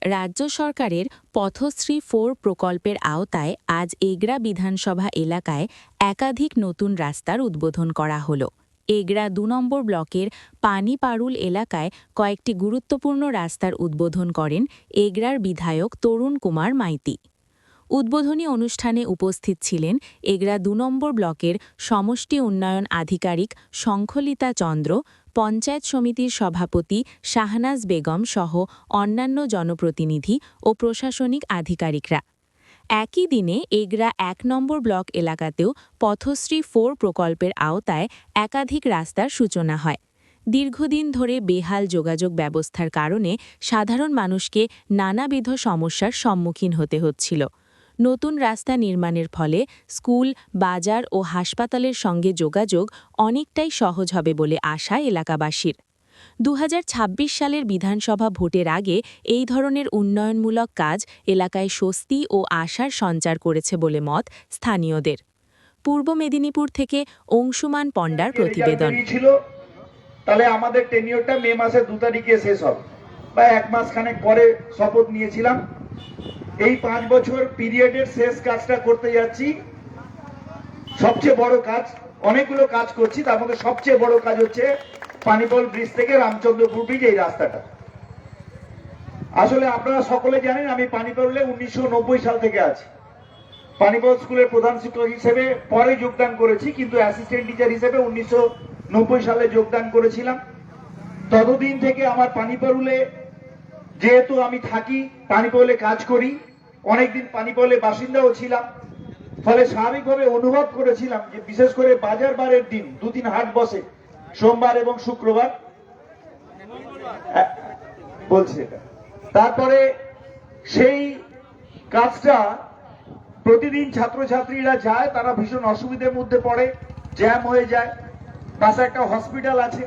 রাজ্য সরকারের পথশ্রী 4 প্রকল্পের আওতায় আজ এগরা বিধানসভা এলাকায় একাধিক নতুন রাস্তার উদ্বোধন করা হল। এগরা ২ নম্বর ব্লকের পানিপাড়ুল এলাকায় কয়েকটি গুরুত্বপূর্ণ রাস্তার উদ্বোধন করেন এগরার বিধায়ক তরুণ কুমার মাইতি। উদ্বোধনী অনুষ্ঠানে উপস্থিত ছিলেন এগরা ২ নম্বর ব্লকের সমষ্টি উন্নয়ন আধিকারিক শঙ্খলিতা চন্দ্র, পঞ্চায়েত সমিতির সভাপতি শাহনাজ বেগম সহ অন্যান্য জনপ্রতিনিধি ও প্রশাসনিক আধিকারিকরা। একই দিনে এগরা ১ নম্বর ব্লক এলাকাতেও পথশ্রী 4 প্রকল্পের আওতায় একাধিক রাস্তার সূচনা হয়। দীর্ঘদিন ধরে বেহাল যোগাযোগ ব্যবস্থার কারণে সাধারণ মানুষকে নানাবিধ সমস্যার সম্মুখীন হতে হচ্ছিল। নতুন রাস্তা নির্মাণের ফলে স্কুল, বাজার ও হাসপাতালের সঙ্গে যোগাযোগ অনেকটাই সহজ হবে বলে আশা এলাকাবাসীর। ২০২৬ সালের বিধানসভা ভোটের আগে এই ধরনের উন্নয়নমূলক কাজ এলাকায় স্বস্তি ও আশার সঞ্চার করেছে বলে মত স্থানীয়দের। পূর্ব মেদিনীপুর থেকে অংশুমান পণ্ডার প্রতিবেদন। তাহলে আমাদের টেনিয়রটা মে মাসের 2 তারিখে শেষ হবে, বা 1 মাস খানেক পরে শপথ নিয়েছিলাম। এই 5 বছর পিরিয়ডের শেষ কাজটা করতে যাচ্ছি। সবচেয়ে বড় কাজ, অনেকগুলো কাজ করছি, তার মধ্যে সবচেয়ে বড় কাজ হচ্ছে পানিপল ব্রিজ থেকে রামচন্দ্রপুর ব্রিজ এই রাস্তাটা। আসলে আপনারা সকলে জানেন আমি পানিপলে 1990 সাল থেকে আছি। পানিপল স্কুলের প্রধান শিক্ষক হিসেবে পরে যোগদান করেছি, কিন্তু অ্যাসিস্ট্যান্ট টিচার হিসেবে 1990 সালে যোগদান করেছিলাম। ততদিন থেকে আমার পানিপলে, যেহেতু আমি থাকি পানিপলে, কাজ করি, অনেকদিন পানিপলে বাসিন্দাও ছিলাম, ফলে স্বাভাবিকভাবে অনুভব করেছিলাম যে বিশেষ করে বাজার বারের দিন 2-3 হাট বসে, সোমবার এবং শুক্রবার বলছে এটা। তারপরে সেই কাজটা প্রতিদিন ছাত্রছাত্রীরা যায়, তারা ভীষণ অসুবিধার মধ্যে পড়ে, জ্যাম হয়ে যায়। পাশে একটা হসপিটাল আছে।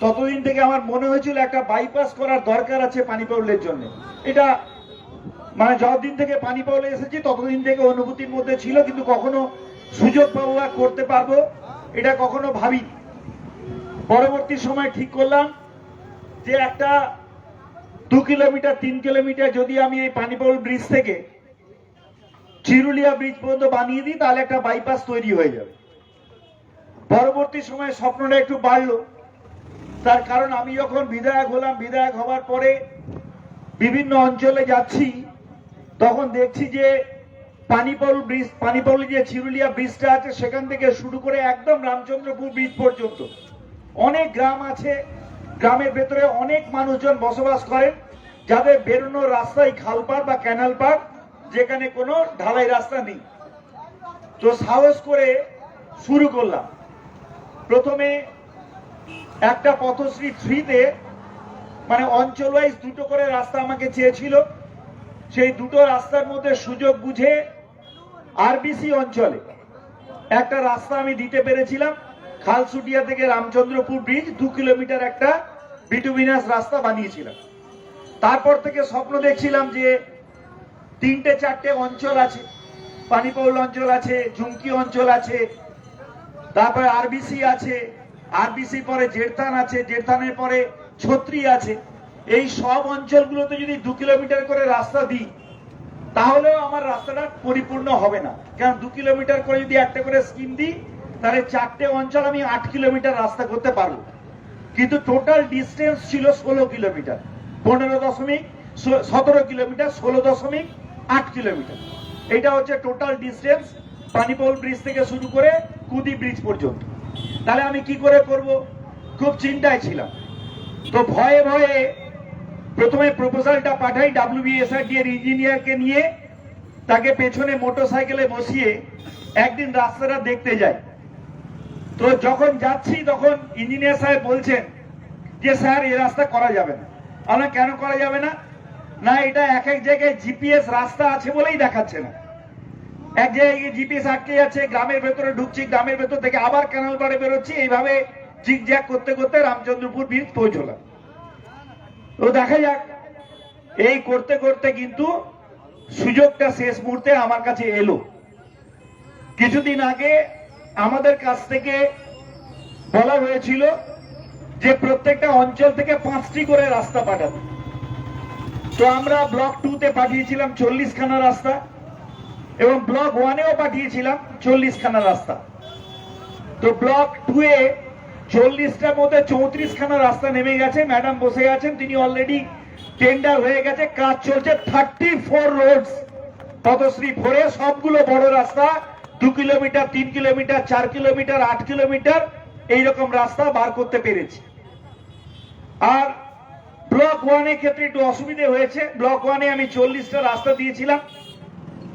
ততদিন থেকে আমার মনে হয়েছিল একটা বাইপাস করার দরকার আছে পানিপৌলের জন্য। এটা মানে যতদিন থেকে পানিপৌলে এসেছি ততদিন থেকে অনুভূতির মধ্যে ছিল, কিন্তু কখনো সুযোগ পাবো বা করতে পারবো এটা কখনো ভাবিনি। পরবর্তী সময় ঠিক করলাম যে একটা 2 কিলোমিটার 3 কিলোমিটার যদি আমি এই পানিপৌল ব্রিজ থেকে চিরুলিয়া ব্রিজ পর্যন্ত বানিয়ে দিই তাহলে একটা বাইপাস তৈরি হয়ে যাবে। পরবর্তী সময়ে স্বপ্নটা একটু বাড়লো, তার কারণ আমি যখন বিধায়ক হলাম, বিধায়ক হওয়ার পরে বিভিন্ন অঞ্চলে যাচ্ছি, তখন দেখছি যে পানিপল ব্রিজ, পানিপলে যে চিরুলিয়া ব্রিজটা আছে সেখান থেকে শুরু করে একদম রামচন্দ্রপুর ব্রিজ পর্যন্ত অনেক গ্রাম আছে। গ্রামের ভেতরে অনেক মানুষজন বসবাস করেন, যাদের বেরোনোর রাস্তাই খালপাড় বা ক্যানাল পাড়, যেখানে কোনো ঢালাই রাস্তা নেই। তো সাহস করে শুরু করলাম। প্রথমে একটা পথশ্রী 3-তে মানে অঞ্চল ওয়াইজ 2টো করে রাস্তা আমাকে চেয়েছিল। সেই 2টো রাস্তার মধ্যে সুযোগ বুঝে আরবিসি অঞ্চলে একটা রাস্তা আমি দিতে পেরেছিলাম। খালসুটিয়া থেকে রামচন্দ্রপুর ব্রিজ 2 কিলোমিটার একটা বিটুমিনাস রাস্তা বানিয়েছিলাম। তারপর থেকে স্বপ্ন দেখছিলাম যে 3-4টে অঞ্চল আছে, পানিপৌল অঞ্চল আছে, ঝুমকি অঞ্চল আছে, তারপরে আরবিসি আছে, আরবিসি পরে জেরথান আছে, জেরথানের পরে ছত্রি আছে। এই সব অঞ্চলগুলোতে যদি 2 কিলোমিটার করে রাস্তা দিই তাহলেও আমার রাস্তাটা পরিপূর্ণ হবে না, কারণ 2 কিলোমিটার করে যদি একটা করে স্কিম দিই তাহলে 4টে অঞ্চল আমি 8 কিলোমিটার রাস্তা করতে পারবো। কিন্তু টোটাল ডিস্টেন্স ছিল 16 কিলোমিটার, 17 কিলোমিটার, 16.8 কিলোমিটার। এটা হচ্ছে টোটাল ডিস্টেন্স পানিপৌল ব্রিজ থেকে শুরু করে কুদি ব্রিজ পর্যন্ত। তাহলে আমি কি করে করব, খুব চিন্তায় ছিলাম। তো ভয়ে ভয়ে প্রথমে প্রপোজালটা পাঠাই WBSRD এর ইঞ্জিনিয়ারকে নিয়ে, তাকে পেছনে মোটরসাইকেলে বসিয়ে একদিন রাস্তাটা দেখতে যাই। তো যখন যাচ্ছি তখন ইঞ্জিনিয়ার সাহেব বলছেন যে স্যার এই রাস্তা করা যাবে না। আমরা কেন করা যাবে না? না, এটা এক এক জায়গায় জিপিএস রাস্তা আছে বলেই দেখাচ্ছে না। এক জায়গায় জিপিএস আটকে যাচ্ছে, গ্রামের ভেতরে ঢুকছি, গ্রামের ভেতর থেকে আবার ক্যানাল পাড়ে বেরোচ্ছি, এইভাবে জিগজ্যাগ করতে করতে রামচন্দ্রপুর ব্রিজ পৌঁছলাম। তো দেখা যাক, এই করতে করতে কিন্তু সুযোগটা শেষ মুহূর্তে আমার কাছে এলো। কিছুদিন আগে আমাদের কাছ থেকে বলা হয়েছিল যে প্রত্যেকটা অঞ্চল থেকে 5টি করে রাস্তা পাঠাবে। তো আমরা ব্লক 2 তে পাঠিয়েছিলাম 40 খানা রাস্তা এবং ব্লক 1 এও পাঠিয়েছিলাম 40 খানা রাস্তা। তো ব্লক 2 এ 40টার মধ্যে 34 খানা রাস্তা নেমে গেছে। ম্যাডাম বসে আছেন, তিনি অলরেডি টেন্ডার হয়ে গেছে, কাজ চলছে। 34 রোডস পথশ্রী 4 এ সবগুলো বড় রাস্তা, 2 কিলোমিটার, 3 কিলোমিটার, 4 কিলোমিটার, 8 কিলোমিটার এইরকম রাস্তা বার করতে পেরেছি। আর ব্লক 1 এর ক্ষেত্রে একটু অসুবিধা হয়েছে। ব্লক 1 এ আমি 40টা রাস্তা দিয়েছিলাম,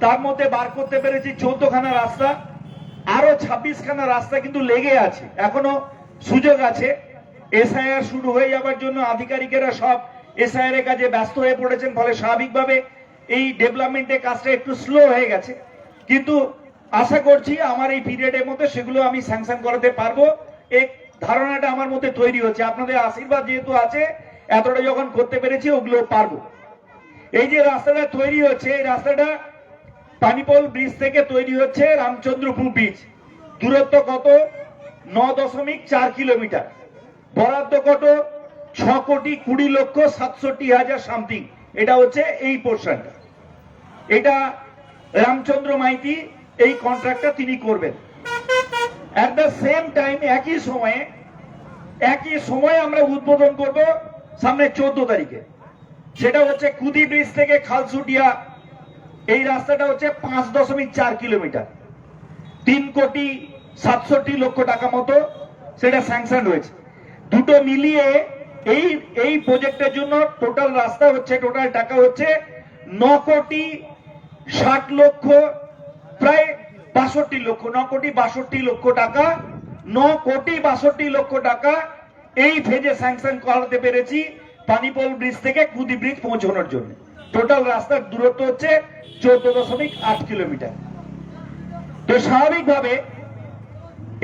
তার মধ্যে বার করতে পেরেছি 14 খানা রাস্তা। আরো 26 খানা রাস্তা কিন্তু লেগে আছে, এখনো সুযোগ আছে। এসআইআর শুরু হয়ে যাবার জন্য আধিকারিকেরা সব এসআইআর এর কাজে ব্যস্ত হয়ে পড়েছেন, ফলে স্বাভাবিকভাবে এই ডেভেলপমেন্টের কাজটা একটু স্লো হয়ে গেছে। কিন্তু আশা করছি আমার এই পিরিয়ডের মধ্যে সেগুলো আমি স্যাংশন করাতে পারবো। এই ধারণাটা আমার মধ্যে তৈরি হচ্ছে, আপনাদের আশীর্বাদ যেহেতু আছে, এতটা যখন করতে পেরেছি ওগুলো পারবো। এই যে রাস্তাটা তৈরি হচ্ছে, এই রাস্তাটা পানিপোল ব্রিজ থেকে তৈরি হচ্ছে রামচন্দ্রপুর ব্রিজ। দূরত্ব কত? 9.4 কিলোমিটার। বরাদ্দ কত? 6,20,67,000 সামথিং। এটা হচ্ছে এই পোর্শনটা। এটা রামচন্দ্র মাইতি এই কন্ট্রাক্টটা তিনি করবেন। এট দ্য সেম টাইম একই সময়ে আমরা উদ্বোধন করব সামনে 14 তারিখে। সেটা হচ্ছে কুদি ব্রিজ থেকে খালসুটিয়া। এই রাস্তাটা হচ্ছে 5.4 কিলোমিটার, 3,67,00,000 টাকা মতো সেটা স্যাংশন হয়েছে। দুটো মিলিয়ে এই প্রজেক্টের জন্য টোটাল রাস্তা হচ্ছে, টোটাল টাকা হচ্ছে 9,60,00,000, প্রায় 62 লক্ষ, 9,62,00,000 টাকা। 9,62,00,000 টাকা এই ফেজে স্যাংশন করাতে পেরেছি পানিপোল ব্রিজ থেকে কুদি ব্রিজ পৌঁছানোর জন্য। টোটাল রাস্তার দূরত্ব হচ্ছে 14.8 কিলোমিটার। তো স্বাভাবিকভাবে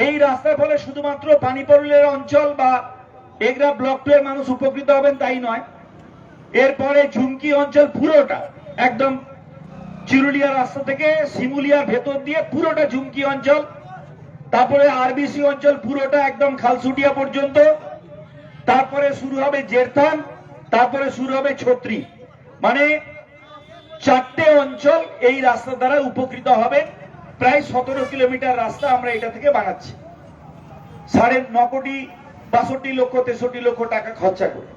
এই রাস্তার ফলে শুধুমাত্র পানিপোলের অঞ্চল বা এগরা ব্লক 2 এর মানুষ উপকৃত হবেন তাই নয়, এরপরে ঝুমকি অঞ্চল পুরোটা একদম চিরুলিয়া রাস্তা থেকে শিমুলিয়ার ভেতর দিয়ে পুরোটা ঝুমকি অঞ্চল, তারপরে আরবিসি অঞ্চল পুরোটা একদম খালসুটিয়া পর্যন্ত, তারপরে শুরু হবে জেরথান, তারপরে শুরু হবে ছত্রি। মানে 4টে অঞ্চল এই রাস্তা দ্বারা উপকৃত হবে। প্রায় 17 কিলোমিটার রাস্তা আমরা এটা থেকে বানাচ্ছি 9,62,63,00,000 টাকা খরচা করে।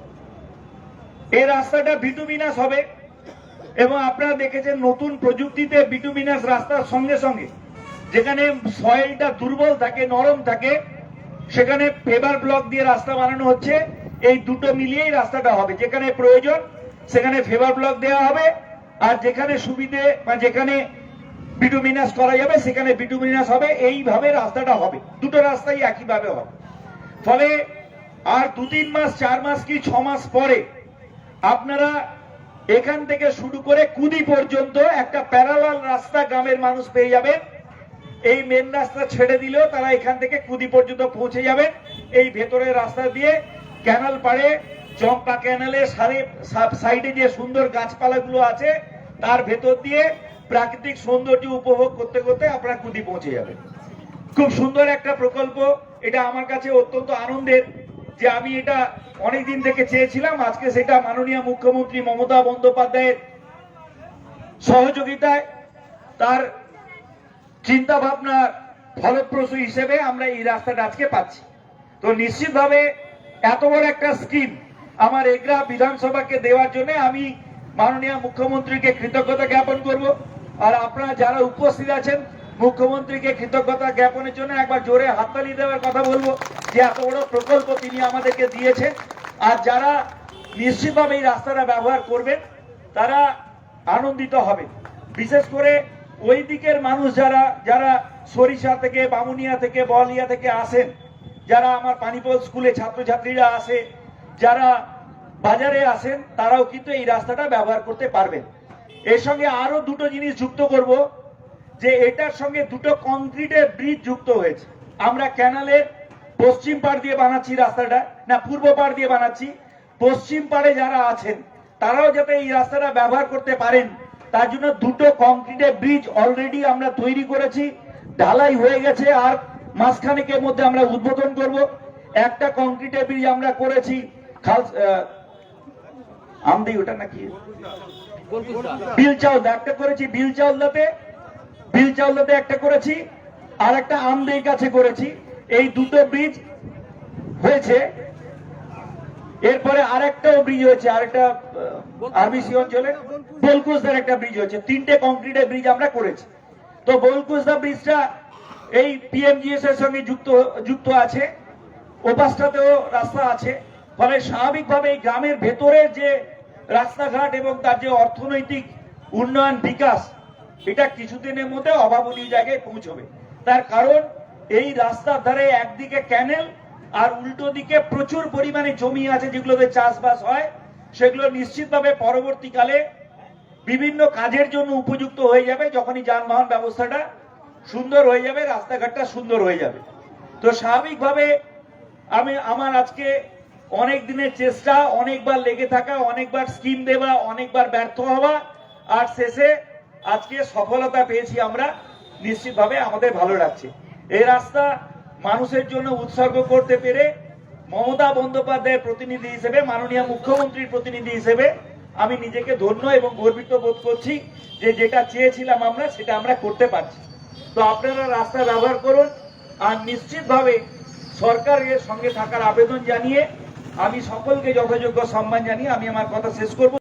এই রাস্তাটা বিটুমিনাস হবে এবং আপনারা দেখেছেন নতুন প্রযুক্তিতে বিটুমিনাস রাস্তার সঙ্গে সঙ্গে যেখানে সয়েলটা দুর্বল থাকে, নরম থাকে, সেখানে পেভার ব্লক দিয়ে রাস্তা বানানো হচ্ছে। এই দুটো মিলিয়েই রাস্তাটা হবে, যেখানে প্রয়োজন সেখানে ফেভার ব্লক দেওয়া হবে, আর যেখানে সুবিধে বা যেখানে বিটুমিনাস করা যাবে সেখানে বিটুমিনাস হবে। এইভাবে রাস্তাটা হবে, দুটো রাস্তাই একইভাবে হবে। ফলে আর 2-3 মাস, 4 মাস কি 6 মাস পরে আপনারা এখান থেকে শুরু করে কুদি পর্যন্ত একটা প্যারালাল রাস্তা গ্রামের মানুষ পেয়ে যাবেন। এই মেন রাস্তা ছেড়ে দিলেও তারা এখান থেকে কুদি পর্যন্ত পৌঁছে যাবেন। এই ভেতরের রাস্তা দিয়ে ক্যানাল পাড়ে, চম্পা ক্যানালের সাইডে যে সুন্দর গাছপালাগুলো আছে তার ভেতর দিয়ে প্রাকৃতিক সৌন্দর্য উপভোগ করতে করতে আপনারা কুদি পৌঁছে যাবেন। খুব সুন্দর একটা প্রকল্প। এটা আমার কাছে অত্যন্ত আনন্দের যে আমি এটা অনেকদিন থেকে চেয়েছিলাম। আজকে সেটা মাননীয় মুখ্যমন্ত্রী মমতা বন্দ্যোপাধ্যায়ের সহযোগিতায়, তার চিন্তা ভাবনার ফলপ্রসূ হিসেবে আমরা এই রাস্তাটা আজকে পাচ্ছি। তো নিশ্চিতভাবে এত বড় একটা স্কিম আমার এগরা বিধানসভাকে দেওয়ার জন্য আমি মাননীয় মুখ্যমন্ত্রীকে কৃতজ্ঞতা জ্ঞাপন করব। আর আপনারা যারা উপস্থিত আছেন মুখ্যমন্ত্রীকে কৃতজ্ঞতা জ্ঞাপনের জন্য একবার জোরে হাততালি দেওয়ার কথা বলবো যে এত বড় প্রকল্প তিনি আমাদেরকে দিয়েছেন। আর যারা নিশ্চিতভাবে এই রাস্তাটা ব্যবহার করবেন তারা আনন্দিত হবে। বিশেষ করে ওই দিকের মানুষ যারা সরিষা থেকে, বামুনিয়া থেকে, বলিয়া থেকে আসেন, যারা আমার পানিপোল স্কুলে ছাত্রছাত্রীরা আসে, যারা বাজারে আসেন, তারাও কিন্তু এই রাস্তাটা ব্যবহার করতে পারবেন। এর সঙ্গে আরো দুটো জিনিস যুক্ত করব, যে এটার সঙ্গে দুটো কংক্রিটের ব্রিজ যুক্ত হয়েছে। আমরা ক্যানালের পশ্চিম পাড় দিয়ে বানাচ্ছি রাস্তাটা, না পূর্ব পাড় দিয়ে বানাচ্ছি। পশ্চিম পাড়ে যারা আছেন তারাও যাতে এই রাস্তাটা ব্যবহার করতে পারেন তার জন্য দুটো কংক্রিটের ব্রিজ অলরেডি আমরা তৈরি করেছি, ঢালাই হয়ে গেছে, আর মাসখানেকের মধ্যে আমরা উদ্বোধন করব। একটা কংক্রিটের ব্রিজ আমরা করেছি আমদি ওটা নাকি বিলচাউলদা একটা করেছি, বিলচাউলদাতে একটা করেছি, আর একটা আমদির কাছে করেছি। এই দুটো ব্রিজ হয়েছে। এরপরে আরেকটাও ব্রিজ হয়েছে, আরেকটা আরবিসি অঞ্চলে বলকুসদার একটা ব্রিজ হয়েছে। 3টে কংক্রিটের ব্রিজ আমরা করেছি। তো বলকুসদা ব্রিজটা এই পিএমজিএস এর সঙ্গে যুক্ত আছে, ওপাশটাতেও রাস্তা আছে। ফলে স্বাভাবিকভাবে এই গ্রামের ভেতরের যে রাস্তাঘাট এবং তার যে অর্থনৈতিক উন্নয়ন বিকাশ, এটা কিছুদিনের মধ্যে অভাবনীয় জায়গায় পৌঁছবে। তার কারণ এই রাস্তার ধারে একদিকে ক্যানেল আর উল্টো দিকে প্রচুর পরিমাণে জমি আছে যেগুলোতে চাষবাস হয়। সেগুলো নিশ্চিতভাবে পরবর্তীকালে বিভিন্ন কাজের জন্য উপযুক্ত হয়ে যাবে। যখনই যানবাহন ব্যবস্থাটা সুন্দর হয়ে যাবে, রাস্তাঘাটটা সুন্দর হয়ে যাবে। তো স্বাভাবিকভাবে আমার আজকে অনেক দিনের চেষ্টা, অনেকবার লেগে থাকা, অনেকবার স্কিম দেওয়া, অনেকবার ব্যর্থ হওয়া, আর শেষে আজকে সফলতা পেয়েছি আমরা। নিশ্চিতভাবে আমাদের ভালো লাগছে। এই রাস্তা মানুষের জন্য উৎসর্গ করতে পেরে মমতা বন্দ্যোপাধ্যায়ের প্রতিনিধি হিসেবে, মাননীয় মুখ্যমন্ত্রীর প্রতিনিধি হিসেবে আমি নিজেকে ধন্য এবং গর্বিত বোধ করছি যে যেটা চেয়েছিলাম আমরা সেটা আমরা করতে পারছি। তো আপনারা রাস্তা ব্যবহার করুন, আর নিশ্চিতভাবে সরকারের সঙ্গে থাকার আবেদন জানিয়ে আমি সকলকে যথাযোগ্য সম্মান জানিয়ে আমি আমার কথা শেষ করব।